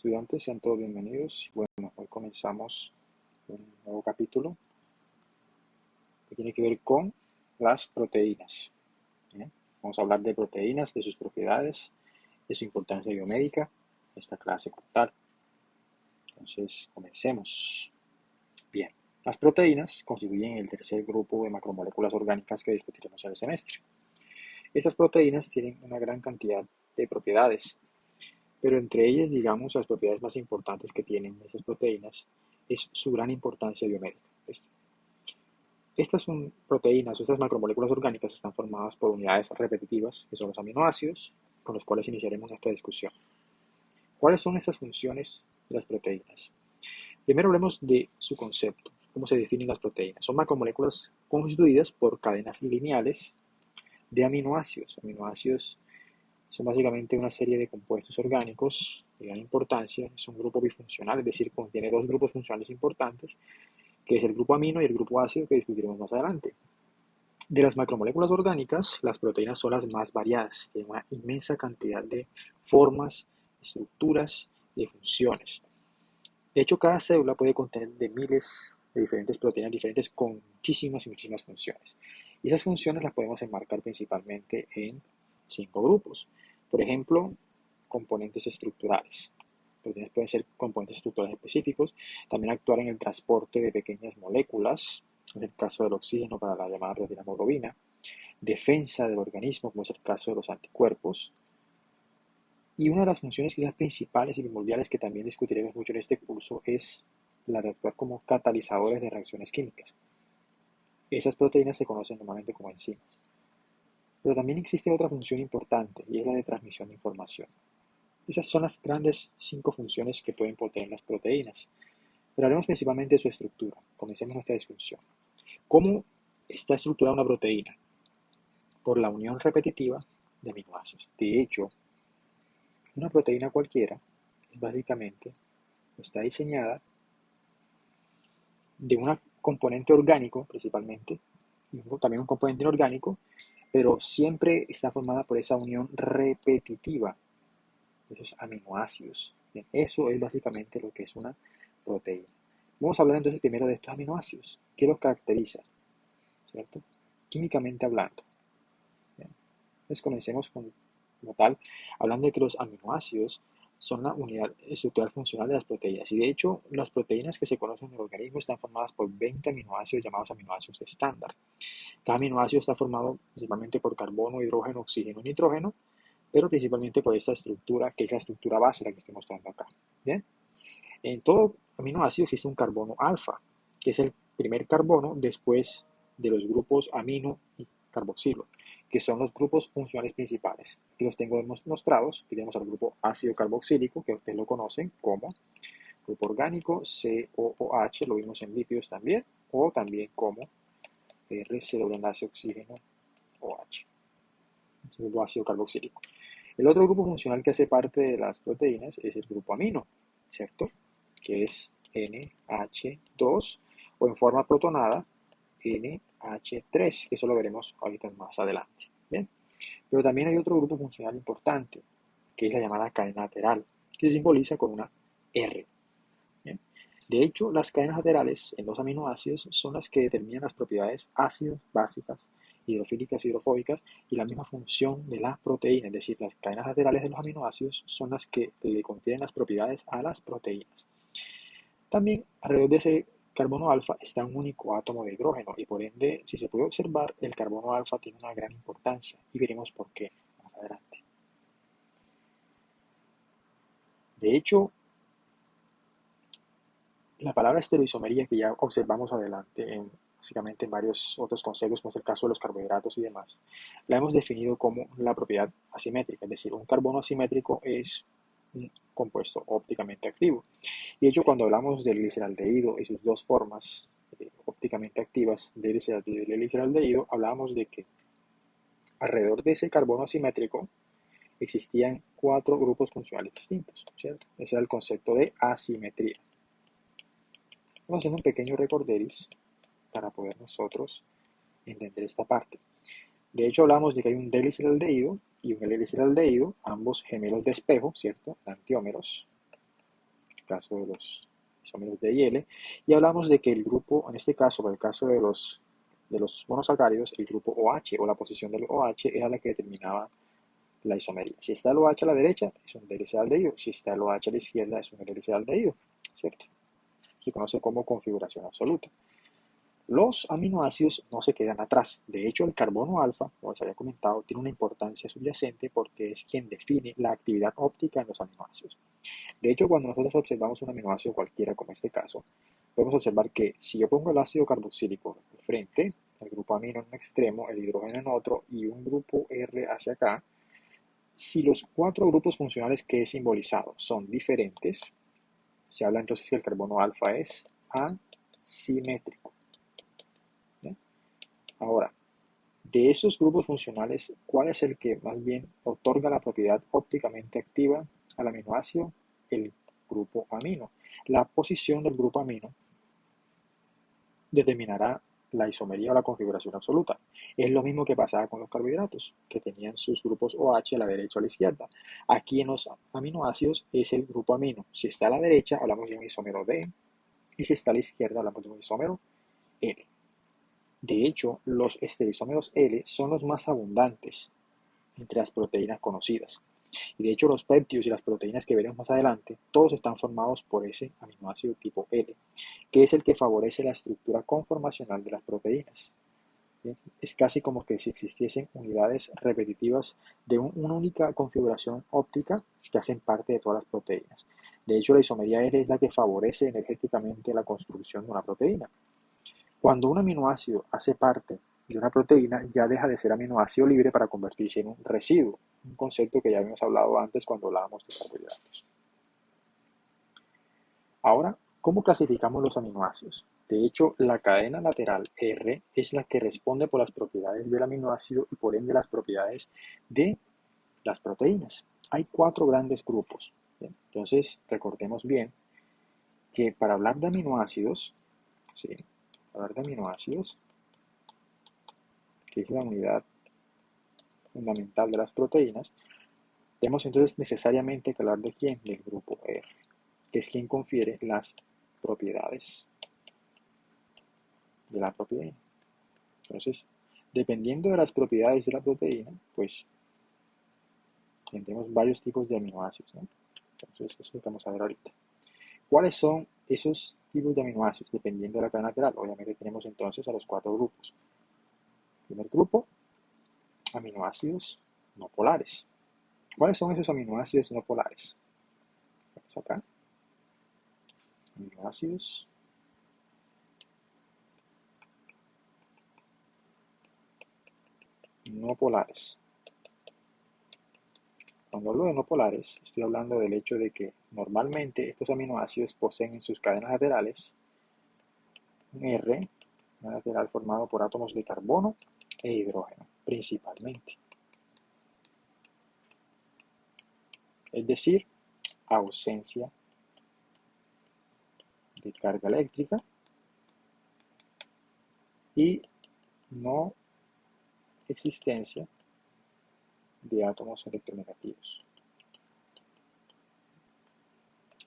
estudiantes? Sean todos bienvenidos. Bueno, hoy comenzamos un nuevo capítulo que tiene que ver con las proteínas. ¿Bien? Vamos a hablar de proteínas, de sus propiedades, de su importancia biomédica, esta clase como tal. Entonces, comencemos. Bien, las proteínas constituyen el tercer grupo de macromoléculas orgánicas que discutiremos en el semestre. Estas proteínas tienen una gran cantidad de propiedades, pero entre ellas, digamos, las propiedades más importantes que tienen esas proteínas es su gran importancia biomédica. Estas son proteínas, estas macromoléculas orgánicas están formadas por unidades repetitivas, que son los aminoácidos, con los cuales iniciaremos nuestra discusión. ¿Cuáles son estas funciones de las proteínas? Primero hablemos de su concepto, cómo se definen las proteínas. Son macromoléculas constituidas por cadenas lineales de aminoácidos. Aminoácidos son básicamente una serie de compuestos orgánicos de gran importancia. Es un grupo bifuncional, es decir, contiene dos grupos funcionales importantes, que es el grupo amino y el grupo ácido, que discutiremos más adelante. De las macromoléculas orgánicas, las proteínas son las más variadas, tienen una inmensa cantidad de formas, estructuras y de funciones. De hecho, cada célula puede contener de miles de diferentes proteínas diferentes con muchísimas y muchísimas funciones. Y esas funciones las podemos enmarcar principalmente en 5 grupos. Por ejemplo, componentes estructurales. Proteínas pueden ser componentes estructurales específicos, también actuar en el transporte de pequeñas moléculas, en el caso del oxígeno para la llamada proteína hemoglobina, defensa del organismo, como es el caso de los anticuerpos, y una de las funciones quizás principales y primordiales que también discutiremos mucho en este curso es la de actuar como catalizadores de reacciones químicas. Esas proteínas se conocen normalmente como enzimas. Pero también existe otra función importante y es la de transmisión de información. Esas son las grandes 5 funciones que pueden tener las proteínas. Pero hablemos principalmente de su estructura. Comencemos nuestra discusión. ¿Cómo está estructurada una proteína? Por la unión repetitiva de aminoácidos. De hecho, una proteína cualquiera básicamente está diseñada de un componente orgánico principalmente, y también un componente inorgánico, pero siempre está formada por esa unión repetitiva de esos aminoácidos. Bien, eso es básicamente lo que es una proteína. Vamos a hablar entonces primero de estos aminoácidos. ¿Qué los caracteriza? ¿Cierto? Químicamente hablando. Bien. Entonces comencemos como tal, hablando de que los aminoácidos son la unidad estructural funcional de las proteínas. Y de hecho, las proteínas que se conocen en el organismo están formadas por 20 aminoácidos llamados aminoácidos estándar. Cada aminoácido está formado principalmente por carbono, hidrógeno, oxígeno y nitrógeno, pero principalmente por esta estructura, que es la estructura base, la que estoy mostrando acá. ¿Bien? En todo aminoácido existe un carbono alfa, que es el primer carbono después de los grupos amino y carboxilo, que son los grupos funcionales principales. Aquí los tengo mostrados. Aquí tenemos al grupo ácido carboxílico, que ustedes lo conocen como grupo orgánico, COOH, lo vimos en lípidos también, o también como RC doble enlace oxígeno OH, el grupo ácido carboxílico. El otro grupo funcional que hace parte de las proteínas es el grupo amino, ¿cierto? Que es NH2 o en forma protonada NH3, que eso lo veremos ahorita más adelante. ¿Bien? Pero también hay otro grupo funcional importante, que es la llamada cadena lateral, que se simboliza con una R. ¿Bien? De hecho, las cadenas laterales en los aminoácidos son las que determinan las propiedades ácidas, básicas, hidrofílicas, hidrofóbicas y la misma función de la proteína, es decir, las cadenas laterales de los aminoácidos son las que le confieren las propiedades a las proteínas. También alrededor de ese carbono alfa está un único átomo de hidrógeno y por ende, si se puede observar, el carbono alfa tiene una gran importancia y veremos por qué más adelante. De hecho, la palabra estereoisomería que ya observamos adelante, básicamente en varios otros conceptos, como es el caso de los carbohidratos y demás, la hemos definido como la propiedad asimétrica, es decir, un carbono asimétrico es un compuesto ópticamente activo. Y de hecho, cuando hablamos del gliceraldehído y sus dos formas ópticamente activas del gliceraldehído y el gliceraldehído, hablábamos de que alrededor de ese carbono asimétrico existían 4 grupos funcionales distintos, ¿cierto? Ese era el concepto de asimetría. Vamos haciendo un pequeño recorderis para poder nosotros entender esta parte. De hecho, hablamos de que hay un D-gliceraldehído y un L-gliceraldehído, ambos gemelos de espejo, ¿cierto? Antiómeros. el caso de los isómeros D y L, y hablamos de que el grupo, en este caso, para el caso de los monosacáridos, el grupo OH o la posición del OH era la que determinaba la isomería. Si está el OH a la derecha, es un aldehído. Si está el OH a la izquierda, es un aldehído, ¿cierto? Se conoce como configuración absoluta. Los aminoácidos no se quedan atrás. De hecho, el carbono alfa, como les había comentado, tiene una importancia subyacente porque es quien define la actividad óptica en los aminoácidos. De hecho, cuando nosotros observamos un aminoácido cualquiera, como este caso, podemos observar que si yo pongo el ácido carboxílico al frente, el grupo amino en un extremo, el hidrógeno en otro y un grupo R hacia acá, si los cuatro grupos funcionales que he simbolizado son diferentes, se habla entonces que el carbono alfa es asimétrico. ¿Bien? Ahora, de esos grupos funcionales, ¿cuál es el que más bien otorga la propiedad ópticamente activa al aminoácido? El grupo amino. La posición del grupo amino determinará la isomería o la configuración absoluta. Es lo mismo que pasaba con los carbohidratos, que tenían sus grupos OH a la derecha o a la izquierda. Aquí en los aminoácidos es el grupo amino. Si está a la derecha, hablamos de un isómero D, y si está a la izquierda, hablamos de un isómero L. De hecho, los estereoisómeros L son los más abundantes entre las proteínas conocidas. Y de hecho los péptidos y las proteínas que veremos más adelante, todos están formados por ese aminoácido tipo L, que es el que favorece la estructura conformacional de las proteínas. ¿Bien? Es casi como que si existiesen unidades repetitivas de una única configuración óptica que hacen parte de todas las proteínas. De hecho, la isomería L es la que favorece energéticamente la construcción de una proteína. Cuando un aminoácido hace parte de una proteína, ya deja de ser aminoácido libre para convertirse en un residuo, un concepto que ya habíamos hablado antes cuando hablábamos de carbohidratos. Ahora, ¿cómo clasificamos los aminoácidos? De hecho, la cadena lateral R es la que responde por las propiedades del aminoácido y por ende las propiedades de las proteínas. Hay cuatro grandes grupos. ¿Bien? Entonces, recordemos bien que para hablar de aminoácidos, ¿sí? Para hablar de aminoácidos, que es la unidad fundamental de las proteínas, tenemos entonces necesariamente que hablar de quién, del grupo R, que es quien confiere las propiedades de la proteína. Entonces, dependiendo de las propiedades de la proteína, pues tendremos varios tipos de aminoácidos, ¿no? Entonces, eso es lo que vamos a ver ahorita. ¿Cuáles son esos tipos de aminoácidos? Dependiendo de la cadena lateral. Obviamente tenemos entonces a los cuatro grupos. Primer grupo, aminoácidos no polares. ¿Cuáles son esos aminoácidos no polares? Vamos acá. Aminoácidos no polares. Cuando hablo de no polares, estoy hablando del hecho de que normalmente estos aminoácidos poseen en sus cadenas laterales un R, una lateral formado por átomos de carbono e hidrógeno, principalmente. Es decir, ausencia de carga eléctrica y no existencia de átomos electronegativos.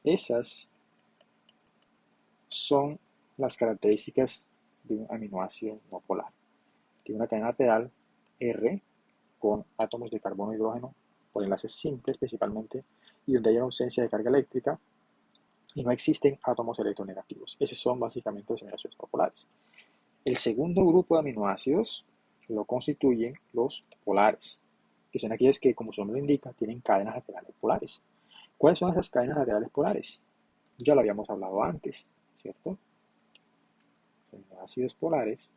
Esas son las características de un aminoácido no polar. Tiene una cadena lateral R con átomos de carbono e hidrógeno por enlaces simples principalmente y donde hay una ausencia de carga eléctrica y no existen átomos electronegativos. Esos son básicamente los aminoácidos no polares. El segundo grupo de aminoácidos lo constituyen los polares, que son aquellos que, como su nombre lo indica, tienen cadenas laterales polares. ¿Cuáles son esas cadenas laterales polares? Ya lo habíamos hablado antes, ¿cierto? Los aminoácidos polares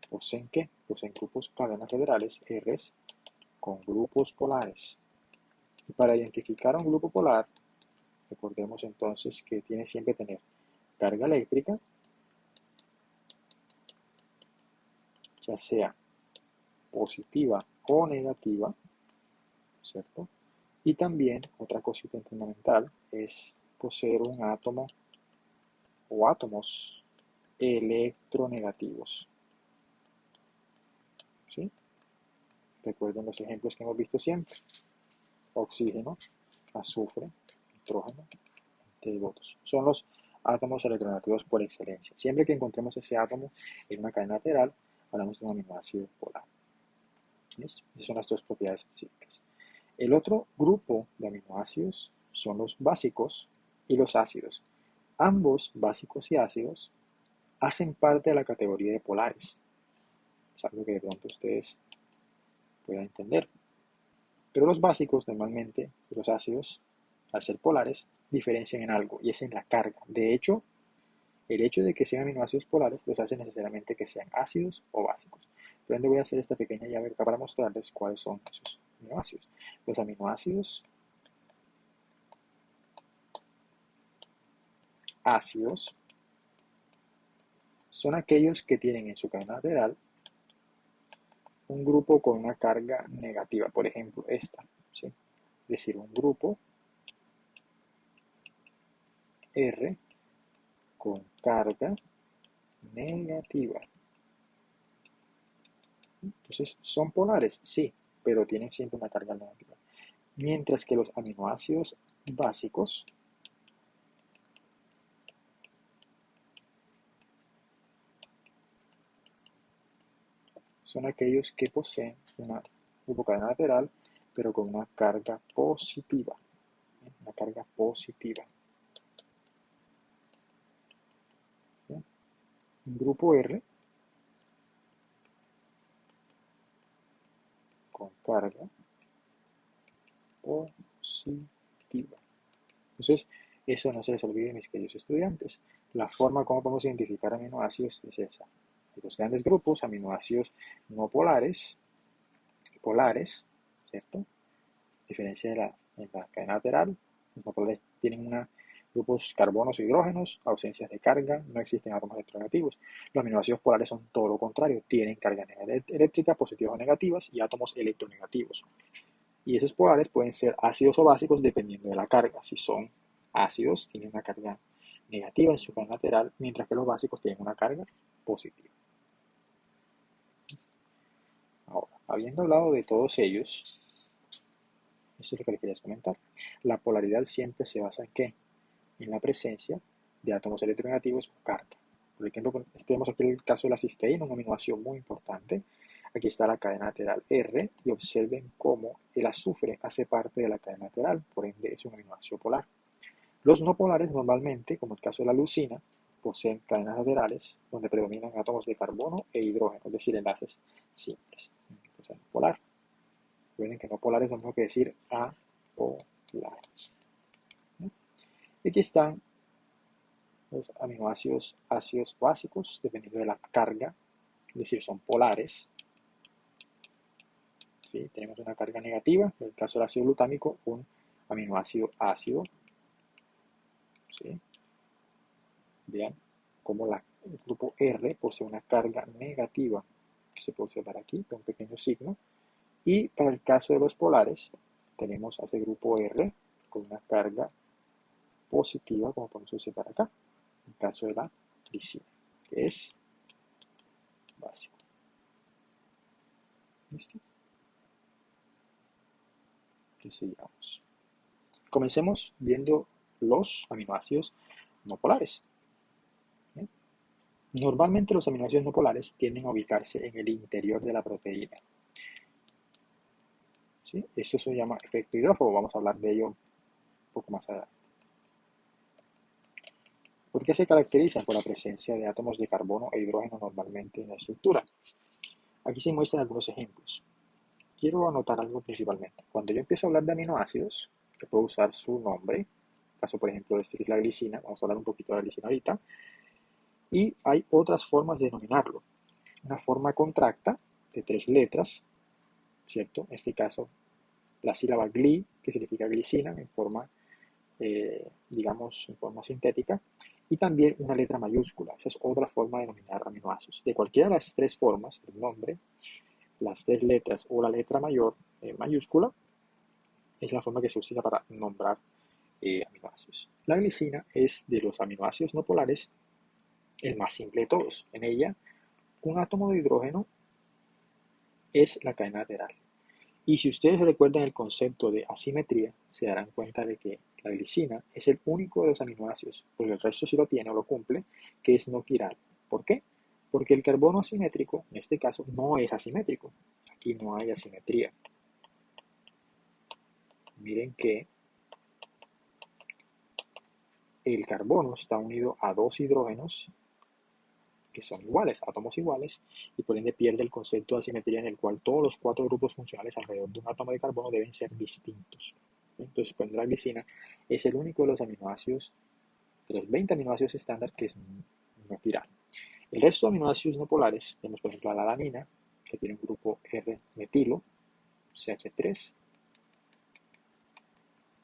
poseen ¿qué? Poseen grupos cadenas laterales R con grupos polares. Y para identificar a un grupo polar, recordemos entonces que tiene siempre que tener carga eléctrica, ya sea positiva o negativa, ¿cierto? Y también otra cosita fundamental es poseer un átomo o átomos electronegativos, ¿sí? Recuerden los ejemplos que hemos visto siempre. Oxígeno, azufre, nitrógeno, entre otros. Son los átomos electronegativos por excelencia. Siempre que encontremos ese átomo en una cadena lateral, hablamos de un aminoácido polar. ¿Listo? Esas son las dos propiedades específicas. El otro grupo de aminoácidos son los básicos y los ácidos. Ambos, básicos y ácidos, hacen parte de la categoría de polares. Es algo que de pronto ustedes puedan entender. Pero los básicos, normalmente, y los ácidos, al ser polares, diferencian en algo, y es en la carga. De hecho, el hecho de que sean aminoácidos polares los hace necesariamente que sean ácidos o básicos. Por ende, voy a hacer esta pequeña llave acá para mostrarles cuáles son esos aminoácidos. Los aminoácidos ácidos son aquellos que tienen en su cadena lateral un grupo con una carga negativa, por ejemplo, esta, ¿sí? Es decir, un grupo R con carga negativa. Entonces, ¿son polares? Sí, pero tienen siempre una carga negativa. Mientras que los aminoácidos básicos son aquellos que poseen una grupo cadena lateral, pero con una carga positiva. Una carga positiva. ¿Bien? Un grupo R con carga positiva. Entonces, eso no se les olvide, mis queridos estudiantes. La forma como podemos identificar aminoácidos es esa. Hay dos grandes grupos, aminoácidos no polares y polares, ¿cierto? A diferencia de la cadena lateral, los no polares tienen grupos carbonos e hidrógenos, ausencias de carga, no existen átomos electronegativos. Los aminoácidos polares son todo lo contrario, tienen carga eléctrica, positivas o negativas, y átomos electronegativos. Y esos polares pueden ser ácidos o básicos dependiendo de la carga. Si son ácidos, tienen una carga negativa en su cadena lateral, mientras que los básicos tienen una carga positiva. Ahora, habiendo hablado de todos ellos, eso es lo que les quería comentar. La polaridad siempre se basa en ¿qué? En la presencia de átomos electronegativos o carga. Por ejemplo, tenemos aquí el caso de la cisteína, una aminoácido muy importante. Aquí está la cadena lateral R y observen cómo el azufre hace parte de la cadena lateral, por ende es un aminoácido polar. Los no polares normalmente, como el caso de la leucina, poseen cadenas laterales donde predominan átomos de carbono e hidrógeno, es decir, enlaces simples. Entonces, polar. Recuerden que no polar es lo mismo que decir apolares. Y aquí están los aminoácidos ácidos básicos, dependiendo de la carga, es decir, son polares. ¿Sí? Tenemos una carga negativa, en el caso del ácido glutámico, un aminoácido ácido. ¿Sí? Vean cómo el grupo R posee una carga negativa, que se puede observar aquí, con un pequeño signo. Y para el caso de los polares, tenemos a ese grupo R con una carga positiva, como podemos observar acá, en el caso de la glicina, que es básico. ¿Listo? Entonces sigamos. Comencemos viendo los aminoácidos no polares. ¿Bien? Normalmente los aminoácidos no polares tienden a ubicarse en el interior de la proteína. ¿Sí? Eso se llama efecto hidrófobo, vamos a hablar de ello un poco más adelante. ¿Por qué se caracterizan? Por la presencia de átomos de carbono e hidrógeno normalmente en la estructura. Aquí se muestran algunos ejemplos. Quiero anotar algo principalmente. Cuando yo empiezo a hablar de aminoácidos, yo puedo usar su nombre. En el caso, por ejemplo, de este que es la glicina. Vamos a hablar un poquito de la glicina ahorita. Y hay otras formas de denominarlo. Una forma contracta de 3 letras, ¿cierto? En este caso, la sílaba gli, que significa glicina, en forma, digamos, en forma sintética. Y también una letra mayúscula. Esa es otra forma de denominar aminoácidos. De cualquiera de las 3 formas, el nombre, las 3 letras o la letra mayor mayúscula, es la forma que se utiliza para nombrar aminoácidos. La glicina es de los aminoácidos no polares el más simple de todos. En ella, un átomo de hidrógeno es la cadena lateral. Y si ustedes recuerdan el concepto de asimetría, se darán cuenta de que la glicina es el único de los aminoácidos, porque el resto sí lo tiene o lo cumple, que es no quiral. ¿Por qué? Porque el carbono asimétrico, en este caso, no es asimétrico. Aquí no hay asimetría. Miren que el carbono está unido a dos hidrógenos que son iguales, átomos iguales, y por ende pierde el concepto de asimetría en el cual todos los cuatro grupos funcionales alrededor de un átomo de carbono deben ser distintos. Entonces, pues la glicina es el único de los aminoácidos, de los 20 aminoácidos estándar, que es no quiral. El resto de aminoácidos no polares, tenemos por ejemplo la alanina, que tiene un grupo R-metilo, CH3,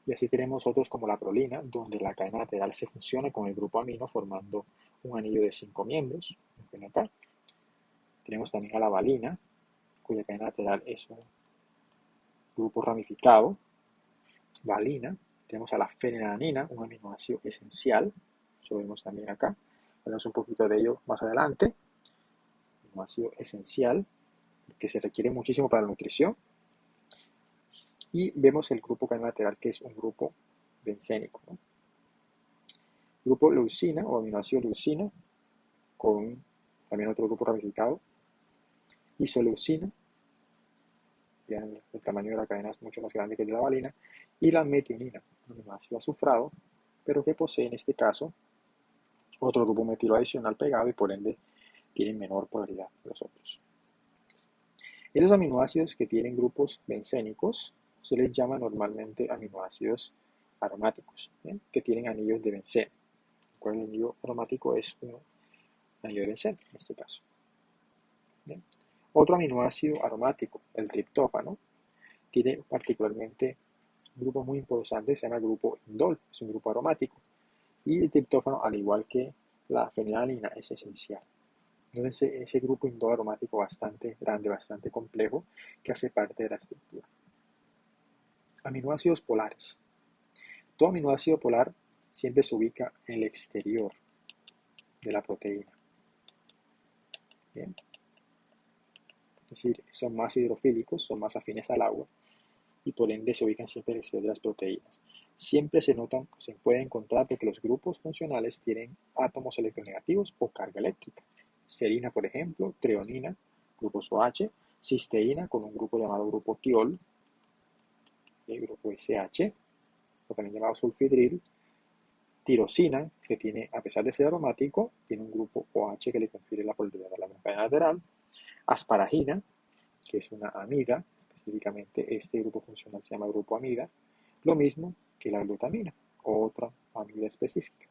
y así tenemos otros como la prolina, donde la cadena lateral se fusiona con el grupo amino formando un anillo de 5 miembros. Acá. Tenemos también a la valina, cuya cadena lateral es un grupo ramificado. Valina. Tenemos a la fenilalanina, un aminoácido esencial. Eso vemos también acá. Veremos un poquito de ello más adelante. Aminoácido esencial, que se requiere muchísimo para la nutrición. Y vemos el grupo cadena lateral, que es un grupo bencénico, ¿no? Grupo leucina o aminoácido leucina, con también otro grupo ramificado. Isoleucina, ya el tamaño de la cadena es mucho más grande que el de la valina. Y la metionina, un aminoácido azufrado, pero que posee en este caso otro grupo metilo adicional pegado y por ende tienen menor polaridad que los otros. Esos aminoácidos que tienen grupos bencénicos se les llama normalmente aminoácidos aromáticos, que tienen anillos de benceno. El anillo aromático es un anillo de benceno en este caso. ¿Bien? Otro aminoácido aromático, el triptófano, tiene particularmente un grupo muy importante, se llama el grupo indol, es un grupo aromático. Y el triptófano, al igual que la fenilalanina, es esencial. Entonces, ese grupo indol aromático bastante grande, bastante complejo, que hace parte de la estructura. Aminoácidos polares. Todo aminoácido polar siempre se ubica en el exterior de la proteína. ¿Bien? Es decir, son más hidrofílicos, son más afines al agua y por ende se ubican siempre en el exterior de las proteínas. Siempre se puede encontrar porque los grupos funcionales tienen átomos electronegativos o carga eléctrica. Serina, por ejemplo, treonina, grupos OH, cisteína con un grupo llamado grupo tiol, el grupo SH, o también llamado sulfidril, tirosina, que tiene, a pesar de ser aromático, tiene un grupo OH que le confiere la polaridad a la cadena lateral, asparagina, que es una amida, específicamente este grupo funcional se llama grupo amida, lo mismo que la glutamina, otra amida específica.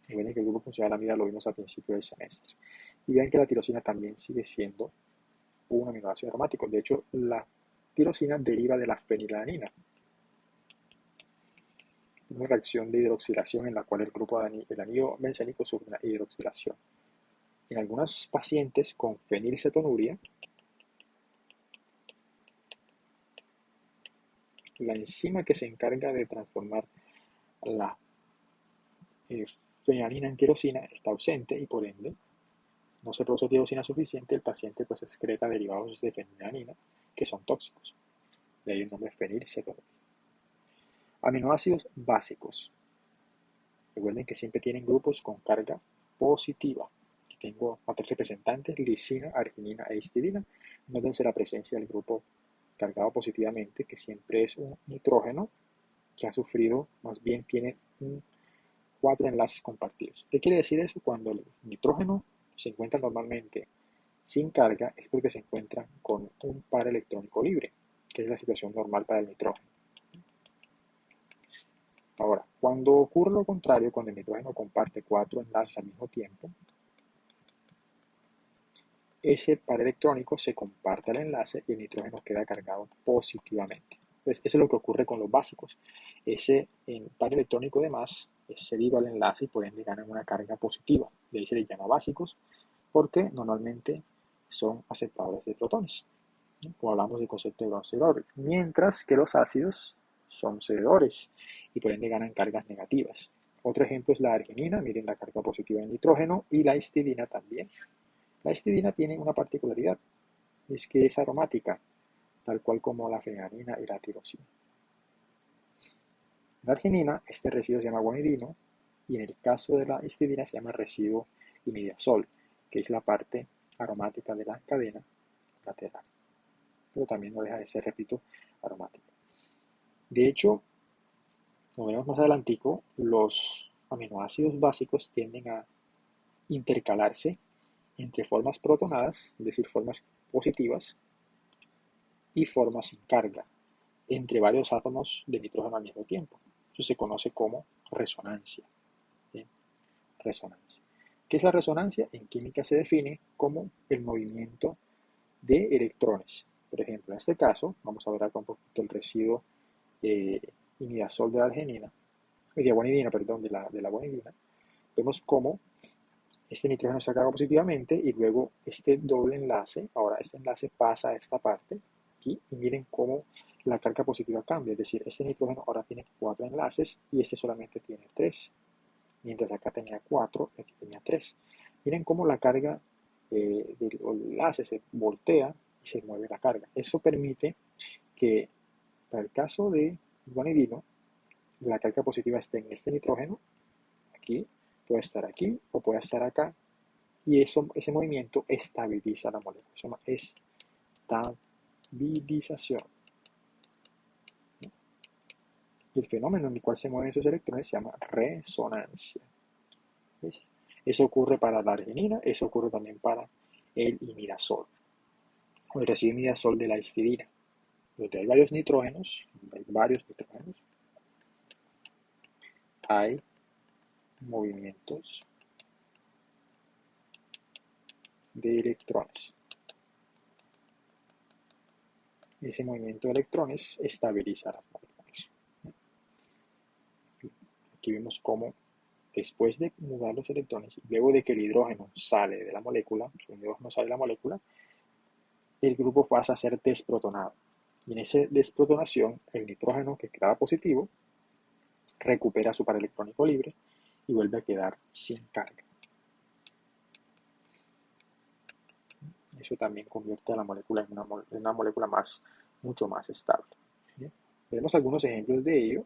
Y ven que el grupo funcional amida lo vimos al principio del semestre. Y vean que la tirosina también sigue siendo un aminoácido aromático. De hecho, la tirosina deriva de la fenilalanina, una reacción de hidroxilación en la cual el anillo bencénico sufre una hidroxilación. En algunos pacientes con fenilcetonuria, la enzima que se encarga de transformar la fenilalanina en tirosina está ausente y por ende no se produce tirosina suficiente, el paciente pues excreta derivados de fenilalanina que son tóxicos. De ahí el nombre fenilcetonuria. Aminoácidos básicos. Recuerden que siempre tienen grupos con carga positiva. Aquí tengo a 3 representantes, lisina, arginina e histidina. Nótense la presencia del grupo cargado positivamente, que siempre es un nitrógeno que ha sufrido, más bien tiene 4 enlaces compartidos. ¿Qué quiere decir eso? Cuando el nitrógeno se encuentra normalmente sin carga, es porque se encuentra con un par electrónico libre, que es la situación normal para el nitrógeno. Ahora, cuando ocurre lo contrario, cuando el nitrógeno comparte 4 enlaces al mismo tiempo, ese par electrónico se comparte el enlace y el nitrógeno queda cargado positivamente. Entonces, eso es lo que ocurre con los básicos. Ese par electrónico de más se deriva al enlace y por ende ganan una carga positiva. De ahí se les llama básicos porque normalmente son aceptadores de protones, ¿no? Como hablamos del concepto de bronce, mientras que los ácidos son cededores y por ende ganan cargas negativas. Otro ejemplo es la arginina, miren la carga positiva en nitrógeno, y la histidina también. La histidina tiene una particularidad, es que es aromática, tal cual como la fenanina y la tirosina. En la arginina, este residuo se llama guanidino y en el caso de la histidina se llama residuo imidazol, que es la parte aromática de la cadena lateral. Pero también no deja de ser, repito, aromática. De hecho, como veremos más adelantico, los aminoácidos básicos tienden a intercalarse entre formas protonadas, es decir, formas positivas, y formas sin carga, entre varios átomos de nitrógeno al mismo tiempo. Eso se conoce como resonancia. ¿Sí? Resonancia. ¿Qué es la resonancia? En química se define como el movimiento de electrones. Por ejemplo, en este caso, vamos a ver acá un poquito el residuo imidazol de la arginina, de guanidina, perdón, de la guanidina. Vemos cómo este nitrógeno se carga positivamente y luego este doble enlace, ahora este enlace pasa a esta parte aquí y miren cómo la carga positiva cambia, es decir, este nitrógeno ahora tiene 4 enlaces y este solamente tiene 3, mientras acá tenía 4 y aquí tenía 3. Miren cómo la carga del enlace se voltea y se mueve la carga. Eso permite que para el caso de guanidino, la carga positiva esté en este nitrógeno, aquí, puede estar aquí o puede estar acá, y ese movimiento estabiliza la molécula, se llama estabilización. Y el fenómeno en el cual se mueven esos electrones se llama resonancia. ¿Ves? Eso ocurre para la arginina, eso ocurre también para el imidazol, o el residuo imidazol de la histidina, donde hay varios nitrógenos, hay movimientos de electrones. Ese movimiento de electrones estabiliza las moléculas. Aquí vemos cómo después de mudar los electrones, y luego de que el hidrógeno sale de la molécula, el grupo pasa a ser desprotonado. Y en esa desprotonación, el nitrógeno que quedaba positivo recupera su par electrónico libre y vuelve a quedar sin carga. Eso también convierte a la molécula en una molécula mucho más estable. ¿Bien? Veremos algunos ejemplos de ello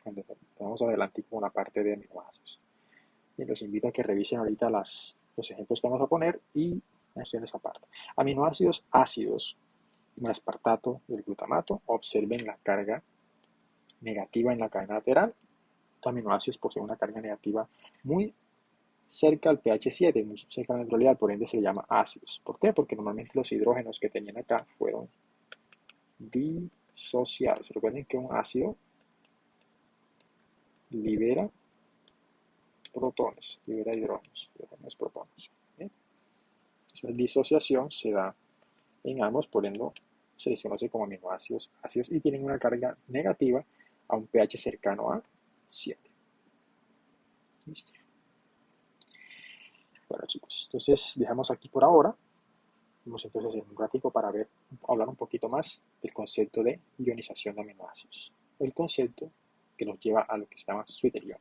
cuando vamos adelante con la parte de aminoácidos. Y los invito a que revisen ahorita los ejemplos que vamos a poner y mencionen esa parte. Aminoácidos ácidos, como el aspartato y el glutamato, observen la carga negativa en la cadena lateral. Los aminoácidos poseen una carga negativa muy cerca al pH 7, muy cerca a la neutralidad, por ende se le llama ácidos. ¿Por qué? Porque normalmente los hidrógenos que tenían acá fueron disociados. Recuerden que un ácido libera protones, libera hidrógenos, protones. ¿Bien? Esa disociación se da en ambos, por ende se les conoce como aminoácidos ácidos y tienen una carga negativa a un pH cercano a 7. ¿Listo? Bueno chicos, entonces dejamos aquí por ahora. Vamos entonces en un ratico para hablar un poquito más del concepto de ionización de aminoácidos. El concepto que nos lleva a lo que se llama Switterion.